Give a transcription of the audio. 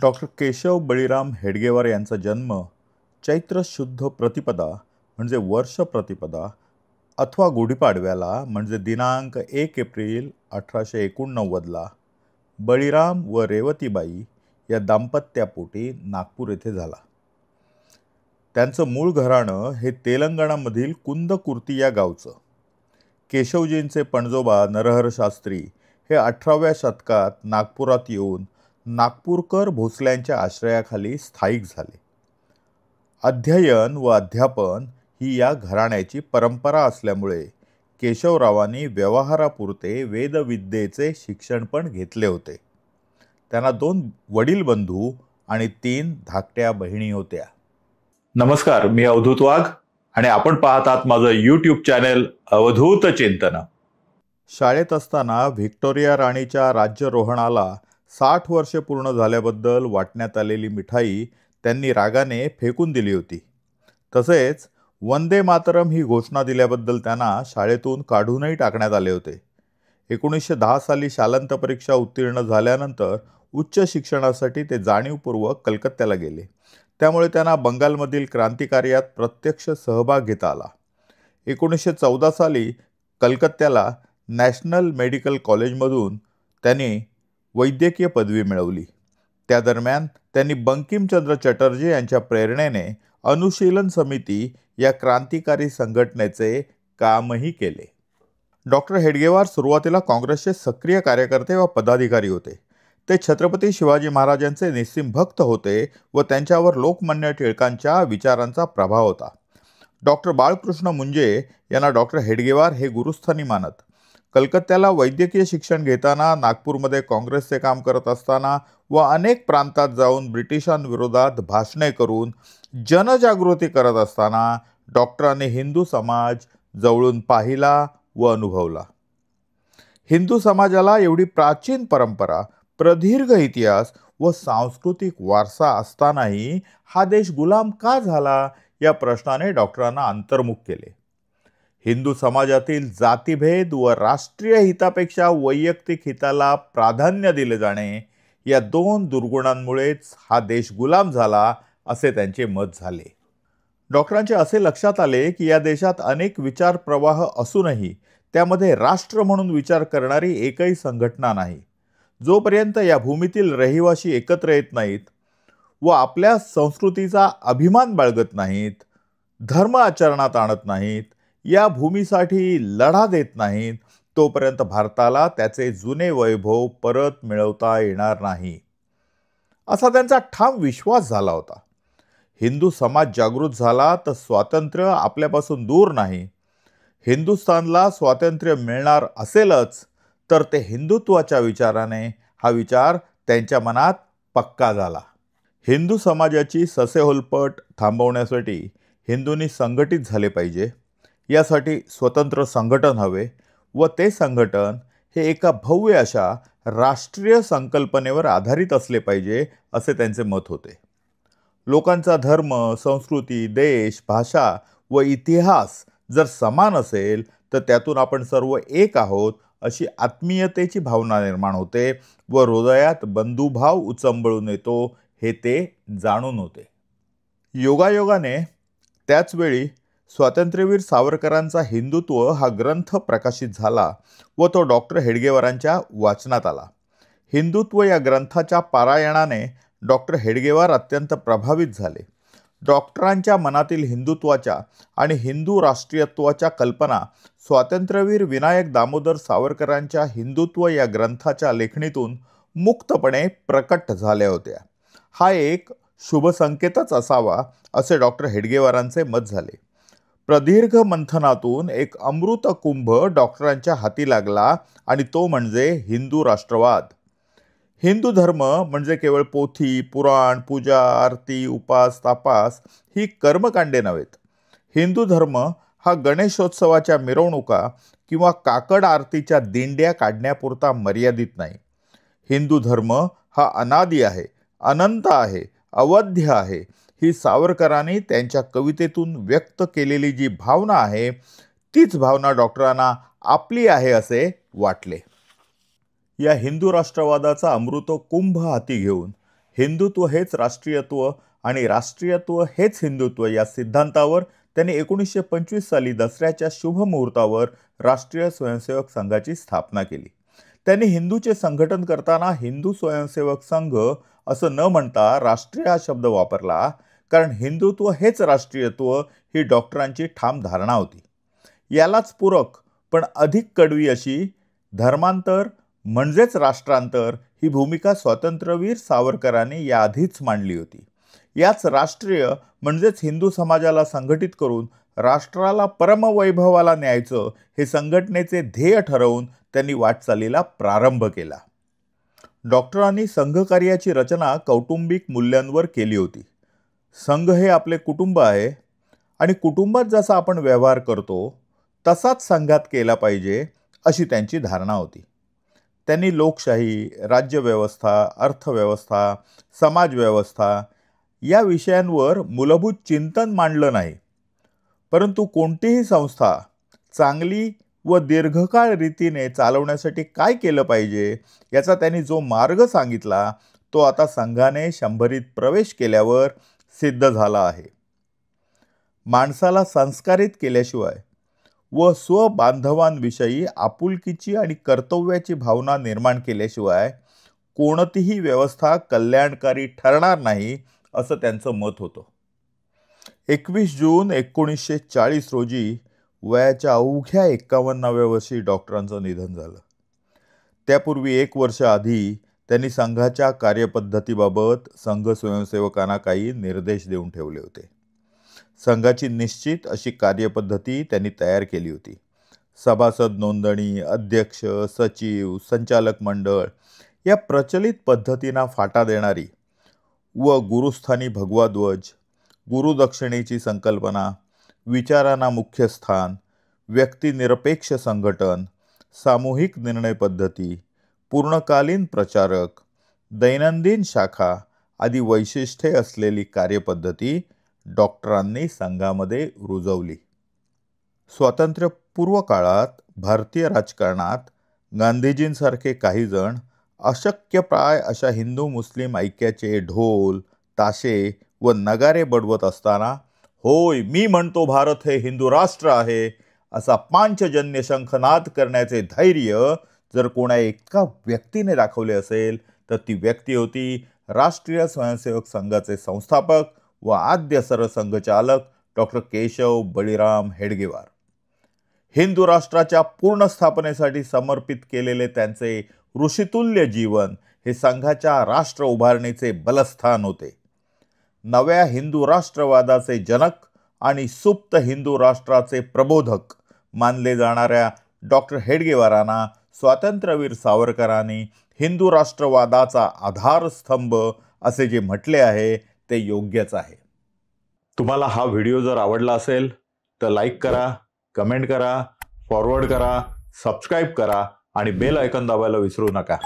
Doctor Keshav Baliram Hedgewar यांचा जन्म चैत्र शुद्ध प्रतिपदा म्हणजे वर्ष प्रतिपदा अथवा गुढीपाडव्याला म्हणजे दिनांक 1 एप्रिल 1889ला बळीराम व रेवतीबाई या दाम्पत्यापोटी नागपूर येथे झाला. त्यांचं मूळ घराणं हे तेलंगणामधील कुंदकुर्ती या गावचं. केशवजींचे पणजोबा नरहर शास्त्री हे 18व्या शतकात नागपुरात येऊन नागपूरकर भोसल्यांच्या आश्रयाखाली स्थायिक झाले. अध्ययन व अध्यापन ही या घराण्याची परंपरा असल्यामुळे केशवरावांनी व्यवहारापुरते वेदविद्येचे शिक्षण पण घेतले होते. त्यांना 2 वडील बंधू आणि 3 धाकट्या बहिणी होत्या. नमस्कार, मी अवधूत वाघ आणि आपण पाहत आहात माझं YouTube चॅनेल अवधूत चिंतन. शाळेत असताना व्हिक्टोरिया राणीच्या राज्यरोहणाला 60 वर्षे पूर्ण झाल्याबद्दल वाटण्यात आलेली मिठाई त्यांनी रागाने फेकून दिली होती. तसेच वंदे मातरम ही घोषणा दिल्याबद्दल त्यांना शाळेतून काढूनही टाकण्यात आले होते. 1910 साली शालांत परीक्षा उत्तीर्ण झाल्यानंतर उच्च शिक्षणासाठी ते जाणीवपूर्वक कलकत्त्याला गेले. त्यामुळे त्यांना बंगालमधील क्रांतिकार्यात प्रत्यक्ष सहभाग घेता आला. 1914 साली कलकत्त्याला नॅशनल मेडिकल कॉलेजमधून त्यांनी वैद्यकीय पदवी मिळवली. त्या दरम्यान त्यांनी बंकिमचंद्र चटर्जी यांच्या प्रेरणेने अनुशीलन समिती या क्रांतिकारी संघटनेचे कामही केले. डॉक्टर हेडगेवार सुरुवातीला काँग्रेसचे सक्रिय कार्यकर्ते व पदाधिकारी होते. ते छत्रपती शिवाजी महाराजांचे निस्सीम भक्त होते व त्यांच्यावर लोकमान्य टिळकांच्या विचारांचा प्रभाव होता. डॉक्टर बाळकृष्ण मुंजे यांना डॉक्टर हेडगेवार हे गुरुस्थानी मानत. कलकत्त्याला वैद्यकीय शिक्षण घेताना, नागपूरमध्ये काँग्रेसचे काम करत असताना व अनेक प्रांतात जाऊन ब्रिटिशांविरोधात भाषणे करून जनजागृती करत असताना डॉक्टरांनी हिंदू समाज जवळून पाहिला व अनुभवला. हिंदू समाजाला एवढी प्राचीन परंपरा, प्रदीर्घ इतिहास व सांस्कृतिक वारसा असतानाही हा देश गुलाम का झाला या प्रश्नाने डॉक्टरांना अंतर्मुख केले. हिंदू समाजातील जातीभेद व राष्ट्रीय हितापेक्षा वैयक्तिक हिताला प्राधान्य दिले जाणे या 2 दुर्गुणांमुळेच हा देश गुलाम झाला असे त्यांचे मत झाले. डॉक्टरांचे असे लक्षात आले की या देशात अनेक विचार प्रवाह असूनही त्यामध्ये राष्ट्र म्हणून विचार करणारी एकही संघटना नाही. जोपर्यंत या भूमीतील रहिवासी एकत्र येत नाहीत व आपल्या संस्कृतीचा अभिमान बाळगत नाहीत, धर्म आचरणात आणत नाहीत, या भूमीसाठी लढा देत नाहीत, तोपर्यंत भारताला त्याचे जुने वैभव परत मिळवता येणार नाही, असा त्यांचा ठाम विश्वास झाला होता. हिंदू समाज जागृत झाला तर स्वातंत्र्य आपल्यापासून दूर नाही. हिंदुस्थानला स्वातंत्र्य मिळणार असेलच तर ते हिंदुत्वाच्या विचाराने हा विचार त्यांच्या मनात पक्का झाला. हिंदू समाजाची ससेहोलपट थांबवण्यासाठी हिंदूंनी संघटित झाले पाहिजे. यासाठी स्वतंत्र संघटन हवे व ते संघटन हे एका भव्य अशा राष्ट्रीय संकल्पनेवर आधारित असले पाहिजे असे त्यांचे मत होते. लोकांचा धर्म, संस्कृती, देश, भाषा व इतिहास जर समान असेल तर त्यातून आपण सर्व एक आहोत अशी आत्मीयतेची भावना निर्माण होते व हृदयात बंधुभाव उचंबळून येतो हे ते जाणून होते. योगायोगाने त्याचवेळी स्वातंत्र्यवीर सावरकरांचा हिंदुत्व हा ग्रंथ प्रकाशित झाला व तो डॉक्टर हेडगेवारांच्या वाचनात आला. हिंदुत्व या ग्रंथाच्या पारायणाने डॉक्टर हेडगेवार अत्यंत प्रभावित झाले. डॉक्टरांच्या मनातील हिंदुत्वाच्या आणि हिंदू राष्ट्रीयत्वाच्या कल्पना स्वातंत्र्यवीर विनायक दामोदर सावरकरांच्या हिंदुत्व या ग्रंथाच्या लेखणीतून मुक्तपणे प्रकट झाल्या होत्या. हा एक शुभ संकेतच असावा असे डॉक्टर हेडगेवारांचे मत झाले. प्रदीर्घ मंथनातून एक अमृत कुंभ डॉक्टरांच्या हाती लागला आणि तो म्हणजे हिंदू राष्ट्रवाद. हिंदू धर्म म्हणजे केवळ पोथी, पुराण, पूजा, आरती, उपास, तापास ही कर्मकांडे नव्हेत. हिंदू धर्म हा गणेशोत्सवाच्या मिरवणुका किंवा काकड आरतीच्या दिंड्या काढण्यापुरता मर्यादित नाही. हिंदू धर्म हा अनादी आहे, अनंत आहे, अवध्य आहे. ही सावरकरांनी त्यांच्या कवितेतून व्यक्त केलेली जी भावना आहे तीच भावना डॉक्टरांना आपली आहे असे वाटले. या हिंदू राष्ट्रवादाचा अमृत कुंभ हाती घेऊन हिंदुत्व हेच राष्ट्रीयत्व आणि राष्ट्रीयत्व हेच हिंदुत्व या सिद्धांतावर त्यांनी 1925 साली दसऱ्याच्या शुभ मुहूर्तावर राष्ट्रीय स्वयंसेवक संघाची स्थापना केली. त्यांनी हिंदूचे संघटन करताना हिंदू स्वयंसेवक संघ असं न म्हणता राष्ट्रीय हा शब्द वापरला, कारण हिंदुत्व हेच राष्ट्रीयत्व ही डॉक्टरांची ठाम धारणा होती. यालाच पूरक पण अधिक कडवी अशी धर्मांतर म्हणजेच राष्ट्रांतर ही भूमिका स्वातंत्र्यवीर सावरकरांनी याआधीच मांडली होती. याच राष्ट्रीय म्हणजेच हिंदू समाजाला संघटित करून राष्ट्राला परमवैभवाला न्यायचं हे संघटनेचे ध्येय ठरवून त्यांनी वाटचालीला प्रारंभ केला. डॉक्टरांनी संघकार्याची रचना कौटुंबिक मूल्यांवर केली होती. संघ हे आपले कुटुंब आहे आणि कुटुंबात जसा आपण व्यवहार करतो तसाच संघात केला पाहिजे अशी त्यांची धारणा होती. त्यांनी लोकशाही, राज्यव्यवस्था, अर्थव्यवस्था, समाजव्यवस्था या विषयांवर मूलभूत चिंतन मांडलं नाही, परंतु कोणतीही संस्था चांगली व दीर्घकाळ रीतीने चालवण्यासाठी काय केलं पाहिजे याचा त्यांनी जो मार्ग सांगितला तो आता संघाने 100रीत प्रवेश केल्यावर सिद्ध झाला आहे. माणसाला संस्कारित केल्याशिवाय व स्वबांधवांविषयी आपुलकीची आणि कर्तव्याची भावना निर्माण केल्याशिवाय कोणतीही व्यवस्था कल्याणकारी ठरणार नाही असं त्यांचं मत होतं. 21 जून 1940 रोजी वयाच्या अवघ्या 51व्या वर्षी डॉक्टरांचं निधन झालं. त्यापूर्वी 1 वर्ष आधी त्यांनी संघाच्या कार्यपद्धतीबाबत संघ स्वयंसेवकांना काही निर्देश देऊन ठेवले होते. संघाची निश्चित अशी कार्यपद्धती त्यांनी तयार केली होती. सभासद नोंदणी, अध्यक्ष, सचिव, संचालक मंडळ या प्रचलित पद्धतींना फाटा देणारी व गुरुस्थानी भगवा ध्वज, गुरुदक्षिणेची संकल्पना, विचारांना मुख्य स्थान, व्यक्तिनिरपेक्ष संघटन, सामूहिक निर्णय पद्धती, पूर्णकालीन प्रचारक, दैनंदिन शाखा आदी वैशिष्ट्ये असलेली कार्यपद्धती डॉक्टरांनी संघामध्ये रुजवली. स्वातंत्र्यपूर्व काळात भारतीय राजकारणात गांधीजींसारखे काही जण अशक्यप्राय अशा हिंदू मुस्लिम ऐक्याचे ढोल, ताशे व नगारे बडवत असताना, होय मी म्हणतो भारत हे हिंदू राष्ट्र आहे असा पांचजन्य शंखनाद करण्याचे धैर्य जर कोणा एका व्यक्तीने दाखवले असेल तर ती व्यक्ती होती राष्ट्रीय स्वयंसेवक संघाचे संस्थापक व आद्य सरसंघचालक डॉक्टर केशव बळीराम हेडगेवार. हिंदू राष्ट्राच्या पूर्ण स्थापनेसाठी समर्पित केलेले त्यांचे ऋषितुल्य जीवन हे संघाच्या राष्ट्र उभारणीचे बलस्थान होते. नव्या हिंदू राष्ट्रवादाचे जनक आणि सुप्त हिंदू राष्ट्राचे प्रबोधक मानले जाणाऱ्या डॉक्टर हेडगेवारांना स्वातंत्र्यवीर सावरकरांनी हिंदू राष्ट्रवादाचा आधारस्तंभ असे जे म्हटले आहे ते योग्यच आहे. तुम्हाला हा व्हिडिओ जर आवडला असेल तर लाईक करा, कमेंट करा, फॉरवर्ड करा, सबस्क्राईब करा आणि बेल आयकॉन दाबायला विसरू नका.